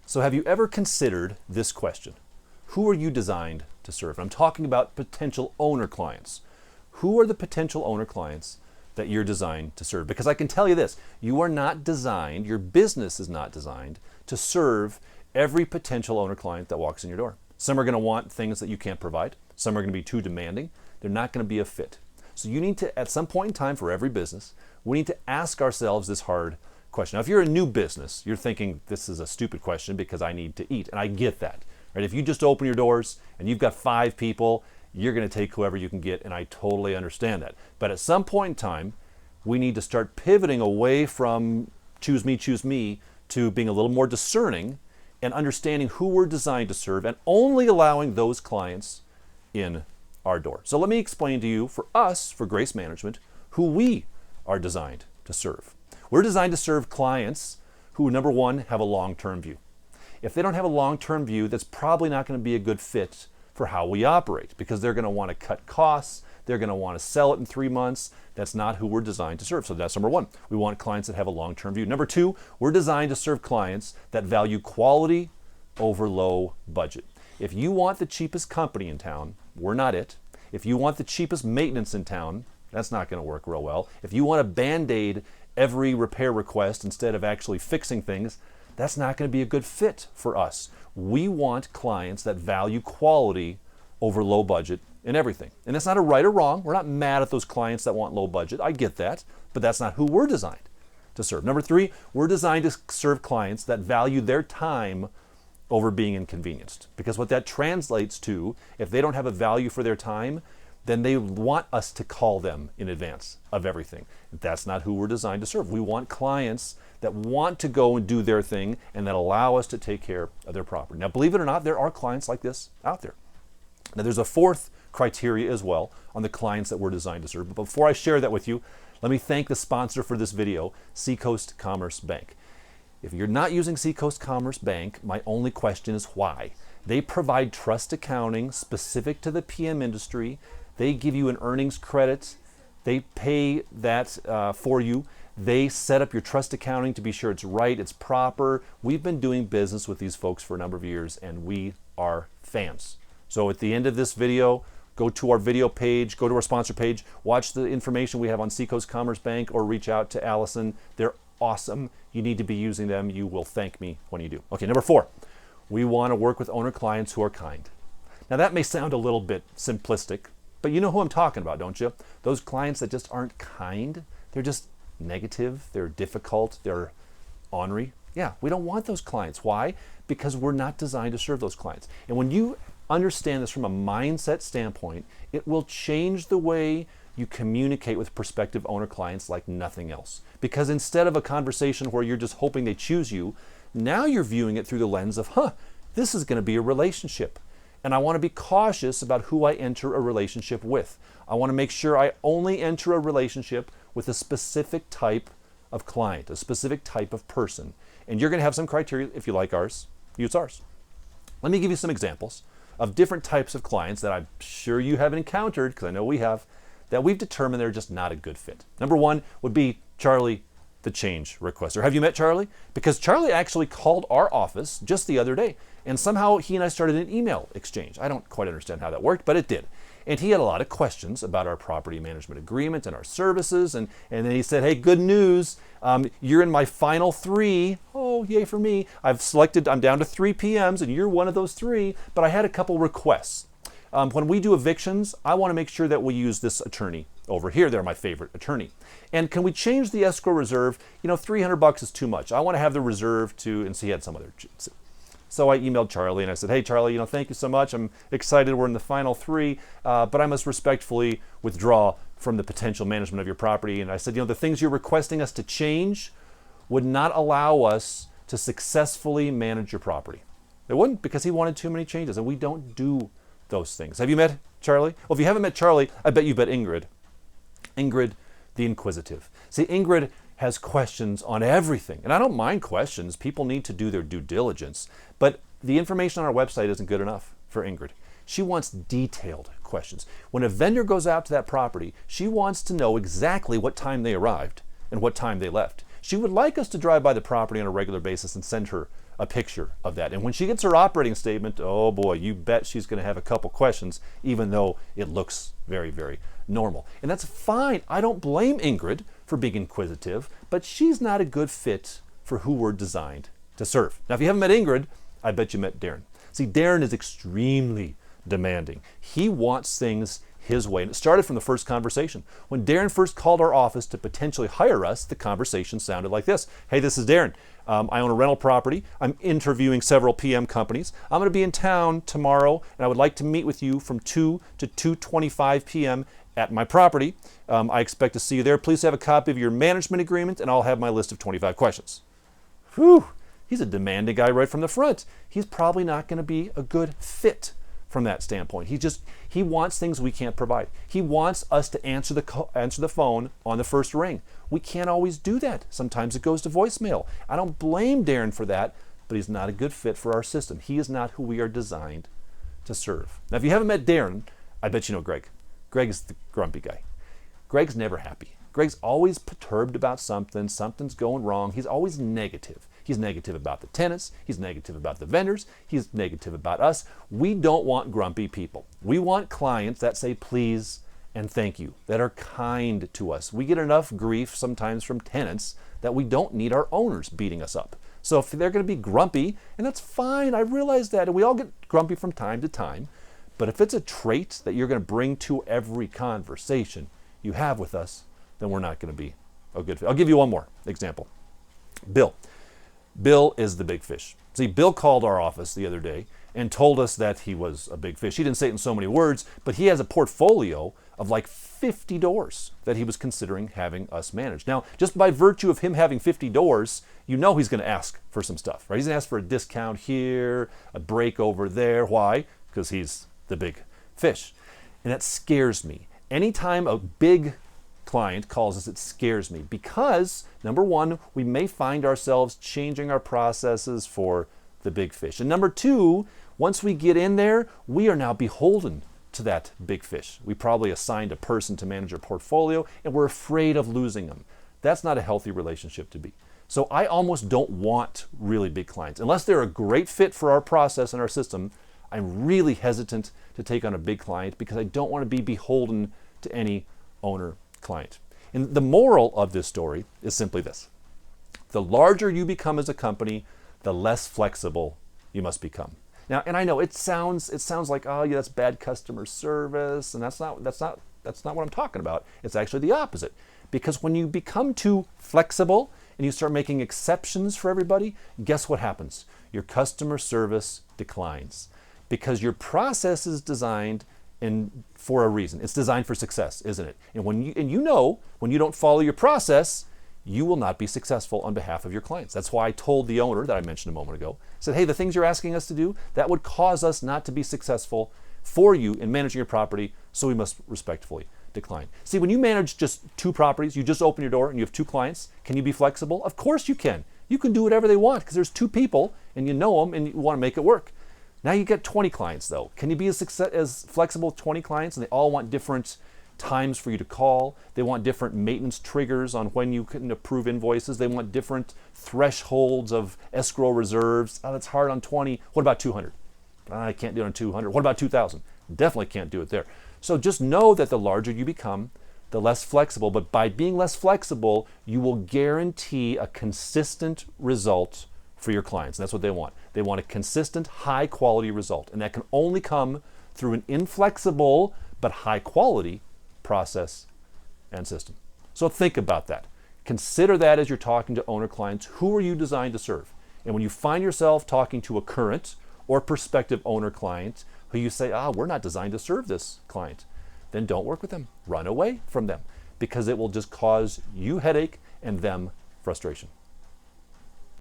So have you ever considered this question? Who are you designed to serve? I'm talking about potential owner clients. Who are the potential owner clients that you're designed to serve? Because I can tell you this, you are not designed, your business is not designed to serve every potential owner client that walks in your door. Some are going to want things that you can't provide. Some are going to be too demanding. They're not going to be a fit. So you need to, at some point in time for every business, we need to ask ourselves this hard question. Now, if you're a new business, you're thinking this is a stupid question because I need to eat, and I get that. Right? If you just open your doors and you've got 5 people, you're going to take whoever you can get, and I totally understand that. But at some point in time, we need to start pivoting away from choose me, to being a little more discerning and understanding who we're designed to serve and only allowing those clients in our door. So let me explain to you, for us, for Grace Management, who we are designed to serve. We're designed to serve clients who, number one, have a long-term view. If they don't have a long-term view, that's probably not going to be a good fit for how we operate, because they're going to want to cut costs, they're going to want to sell it in 3 months. That's not who we're designed to serve. So that's number one. We want clients that have a long-term view. Number two, we're designed to serve clients that value quality over low budget. If you want the cheapest company in town, we're not it. If you want the cheapest maintenance in town, that's not going to work real well. If you want to Band-Aid every repair request instead of actually fixing things, that's not going to be a good fit for us. We want clients that value quality over low budget in everything. And that's not a right or wrong. We're not mad at those clients that want low budget. I get that, but that's not who we're designed to serve. Number three, we're designed to serve clients that value their time over being inconvenienced. Because what that translates to, if they don't have a value for their time, then they want us to call them in advance of everything. That's not who we're designed to serve. We want clients that want to go and do their thing and that allow us to take care of their property. Now, believe it or not, there are clients like this out there. Now, there's a fourth criteria as well on the clients that we're designed to serve. But before I share that with you, let me thank the sponsor for this video, Seacoast Commerce Bank. If you're not using Seacoast Commerce Bank, my only question is why. They provide trust accounting specific to the PM industry. They give you an earnings credit. They pay that for you. They set up your trust accounting to be sure it's right, it's proper. We've been doing business with these folks for a number of years, and we are fans. So at the end of this video, go to our video page, go to our sponsor page, watch the information we have on Seacoast Commerce Bank, or reach out to Allison. They're awesome. You need to be using them. You will thank me when you do. Okay, number four, we want to work with owner clients who are kind. Now that may sound a little bit simplistic, but you know who I'm talking about, don't you? Those clients that just aren't kind. They're just negative, they're difficult, they're ornery. Yeah, we don't want those clients. Why? Because we're not designed to serve those clients. And when you understand this from a mindset standpoint, it will change the way you communicate with prospective owner clients like nothing else. Because instead of a conversation where you're just hoping they choose you, now you're viewing it through the lens of, this is going to be a relationship. And I want to be cautious about who I enter a relationship with. I want to make sure I only enter a relationship with a specific type of client, a specific type of person. And you're going to have some criteria. If you like ours, use ours. Let me give you some examples of different types of clients that I'm sure you haven't encountered, because I know we have, that we've determined they're just not a good fit. Number one would be Charlie, the change requester. Have you met Charlie? Because Charlie actually called our office just the other day, and somehow he and I started an email exchange. I don't quite understand how that worked, but it did. And he had a lot of questions about our property management agreement and our services. And then he said, hey, good news. You're in my final 3. Oh, yay for me. I'm down to 3 PMs, and you're one of those 3. But I had a couple requests. When we do evictions, I want to make sure that we use this attorney over here. They're my favorite attorney. And can we change the escrow reserve? $300 is too much. I want to have the reserve to, and so he had some other. So I emailed Charlie and I said, hey, Charlie, thank you so much. I'm excited we're in the final 3, but I must respectfully withdraw from the potential management of your property. And I said, the things you're requesting us to change would not allow us to successfully manage your property. They wouldn't, because he wanted too many changes, and we don't do those things. Have you met Charlie? Well, if you haven't met Charlie, I bet you met Ingrid. Ingrid the Inquisitive. See, Ingrid has questions on everything. And I don't mind questions. People need to do their due diligence. But the information on our website isn't good enough for Ingrid. She wants detailed questions. When a vendor goes out to that property, she wants to know exactly what time they arrived and what time they left. She would like us to drive by the property on a regular basis and send her a picture of that. And when she gets her operating statement, oh boy, you bet she's going to have a couple questions, even though it looks very, very normal. And that's fine. I don't blame Ingrid for being inquisitive, but she's not a good fit for who we're designed to serve. Now, if you haven't met Ingrid, I bet you met Darren. See, Darren is extremely demanding. He wants things his way. And it started from the first conversation. When Darren first called our office to potentially hire us, the conversation sounded like this. Hey, this is Darren. I own a rental property. I'm interviewing several PM companies. I'm going to be in town tomorrow, and I would like to meet with you from 2 to 2:25 p.m. at my property. I expect to see you there. Please have a copy of your management agreement, and I'll have my list of 25 questions. Whew, he's a demanding guy right from the front. He's probably not going to be a good fit from that standpoint. He wants things we can't provide. He wants us to answer the phone on the first ring. We can't always do that. Sometimes it goes to voicemail. I don't blame Darren for that, but he's not a good fit for our system. He is not who we are designed to serve. Now, if you haven't met Darren, I bet you know Greg. Greg is the grumpy guy. Greg's never happy. Greg's always perturbed about something. Something's going wrong. He's always negative. He's negative about the tenants. He's negative about the vendors. He's negative about us. We don't want grumpy people. We want clients that say please and thank you, that are kind to us. We get enough grief sometimes from tenants that we don't need our owners beating us up. So if they're going to be grumpy, and that's fine, I realize that, and we all get grumpy from time to time, but if it's a trait that you're going to bring to every conversation you have with us, then we're not going to be a good fit. I'll give you one more example. Bill. Bill is the big fish. See, Bill called our office the other day and told us that he was a big fish. He didn't say it in so many words, but he has a portfolio of like 50 doors that he was considering having us manage. Now, just by virtue of him having 50 doors, you know he's going to ask for some stuff, right? He's going to ask for a discount here, a break over there. Why? Because he's the big fish. And that scares me. Anytime a big client calls us, it scares me because, number one, we may find ourselves changing our processes for the big fish. And number two, once we get in there, we are now beholden to that big fish. We probably assigned a person to manage our portfolio and we're afraid of losing them. That's not a healthy relationship to be. So I almost don't want really big clients. Unless they're a great fit for our process and our system, I'm really hesitant to take on a big client because I don't want to be beholden to any owner client. And the moral of this story is simply this. The larger you become as a company, the less flexible you must become. Now, and I know it sounds like, oh yeah, that's bad customer service, and that's not what I'm talking about. It's actually the opposite. Because when you become too flexible and you start making exceptions for everybody, guess what happens? Your customer service declines. Because your process is designed for a reason. It's designed for success, isn't it? And when you don't follow your process, you will not be successful on behalf of your clients. That's why I told the owner that I mentioned a moment ago, said, hey, the things you're asking us to do, that would cause us not to be successful for you in managing your property, so we must respectfully decline. See, when you manage just 2 properties, you just open your door and you have 2 clients, can you be flexible? Of course you can. You can do whatever they want because there's 2 people and you know them and you want to make it work. Now you get 20 clients though. Can you be as flexible with 20 clients and they all want different times for you to call? They want different maintenance triggers on when you can approve invoices. They want different thresholds of escrow reserves. Oh, that's hard on 20. What about 200? I can't do it on 200. What about 2,000? Definitely can't do it there. So just know that the larger you become, the less flexible. But by being less flexible, you will guarantee a consistent result for your clients. And that's what they want. They want a consistent, high quality result. And that can only come through an inflexible but high quality process and system. So think about that. Consider that as you're talking to owner clients. Who are you designed to serve? And when you find yourself talking to a current or prospective owner client who you say, we're not designed to serve this client, then don't work with them. Run away from them because it will just cause you headache and them frustration.